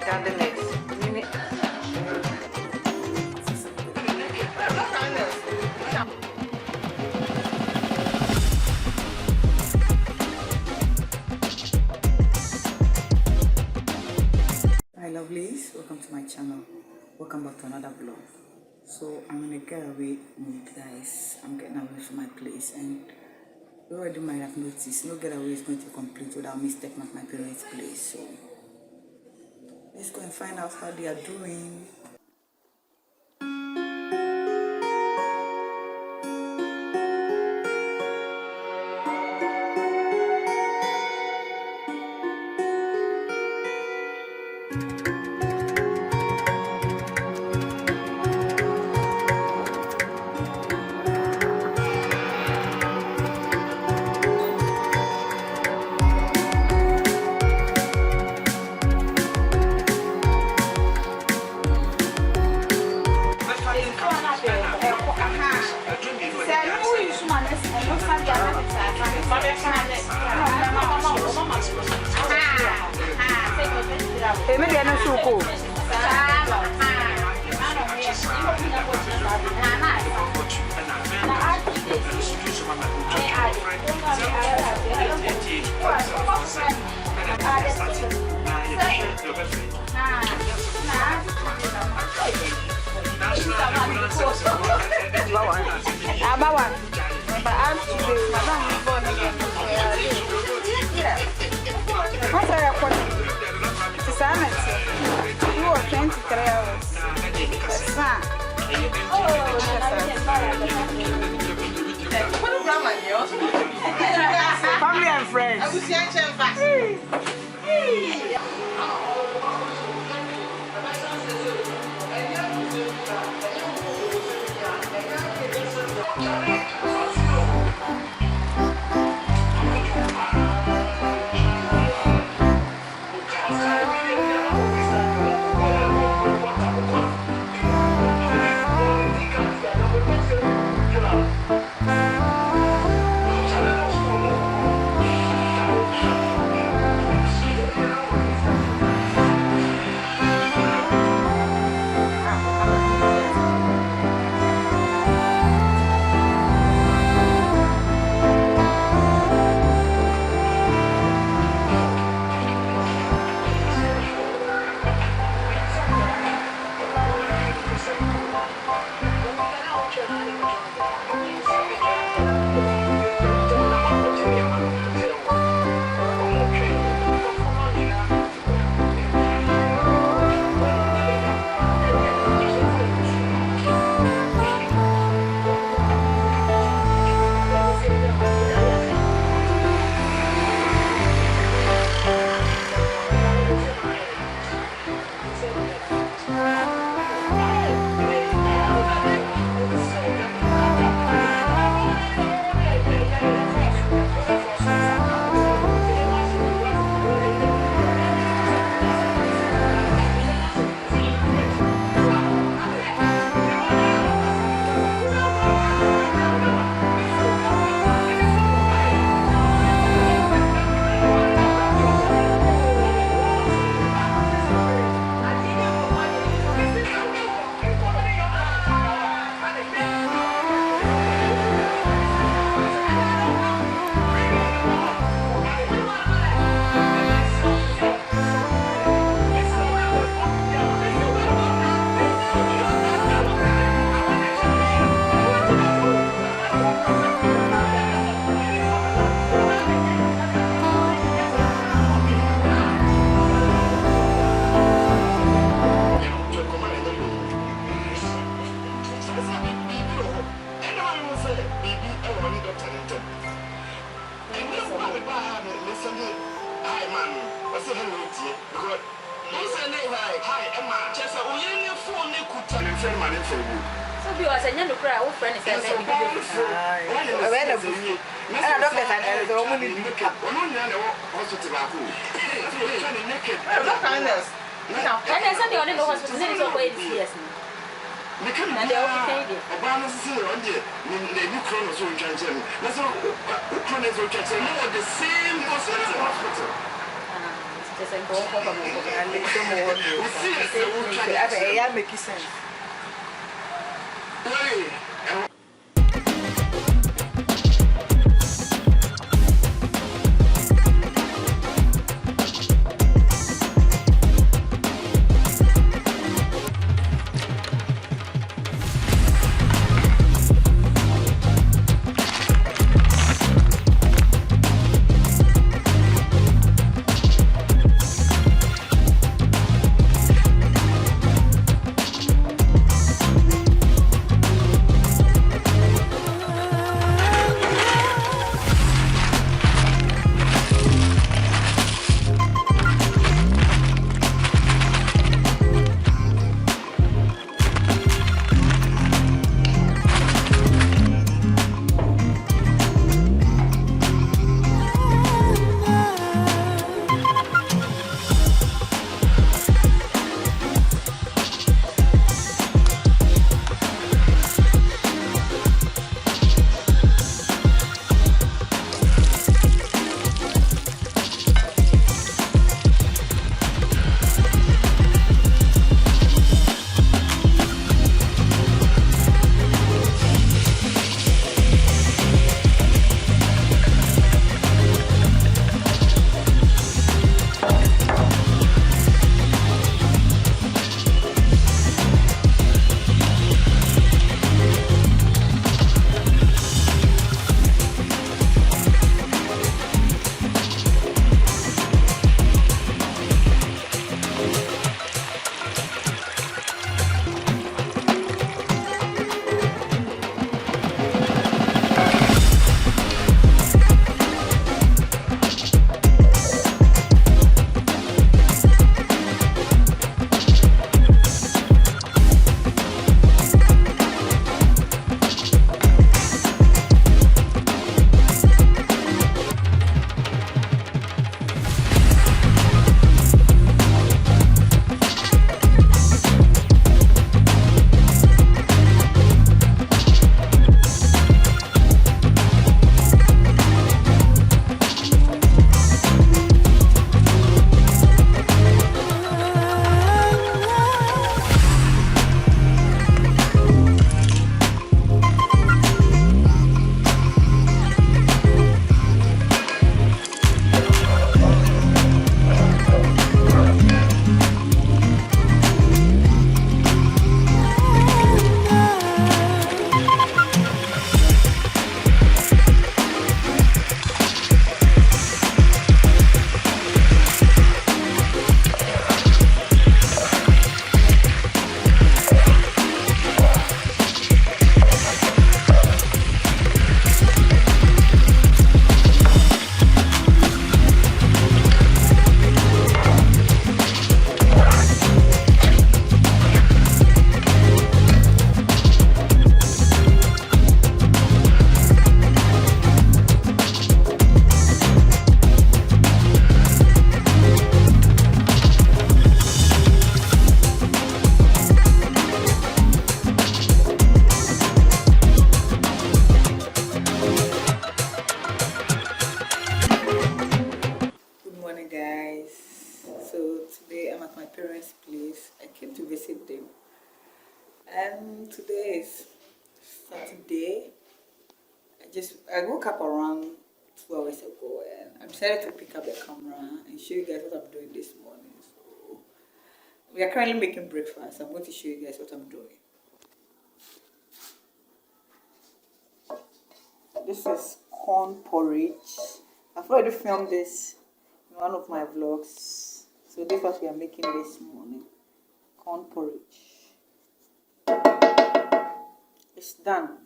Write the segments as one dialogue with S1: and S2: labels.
S1: Gardeners.
S2: Hi lovelies, welcome to my channel. Welcome back to another vlog. So I'm gonna get away with guys. I'm getting away from my place, and you already might have noticed no getaway is going to complete without me stepping at my parents' place. So let's go and find out how they are doing. Family and friends. Make sense. Today is Saturday. I woke up around 2 hours ago and I decided to pick up the camera and show you guys what I'm doing this morning. So we are currently making breakfast. I'm going to show you guys what I'm doing. This is corn porridge. I've already filmed this in one of my vlogs. So this is what we are making this morning. Corn porridge. It's done.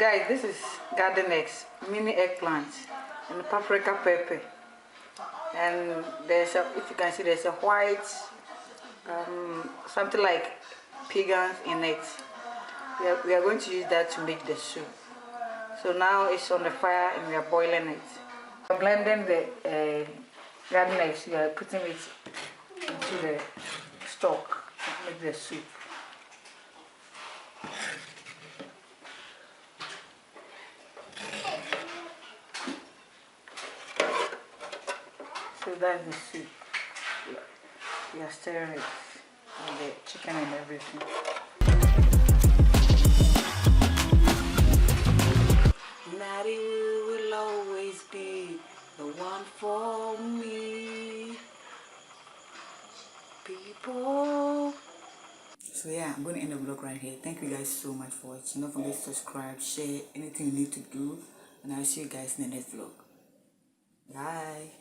S2: guys, this is garden eggs, mini eggplants, and paprika pepper. And there's a, if you can see, there's a white, something like pecans in it. We are going to use that to make the soup. So now it's on the fire and we are boiling it. We're blending the garden eggs. We are putting it into the stock to make the soup. So that's the soup. We are stirring it with the chicken and everything. Natty will always be the one for me, people. So yeah, I'm going to end the vlog right here. Thank you guys so much for watching. Don't forget to subscribe, share, anything you need to do, and I'll see you guys in the next vlog. Bye.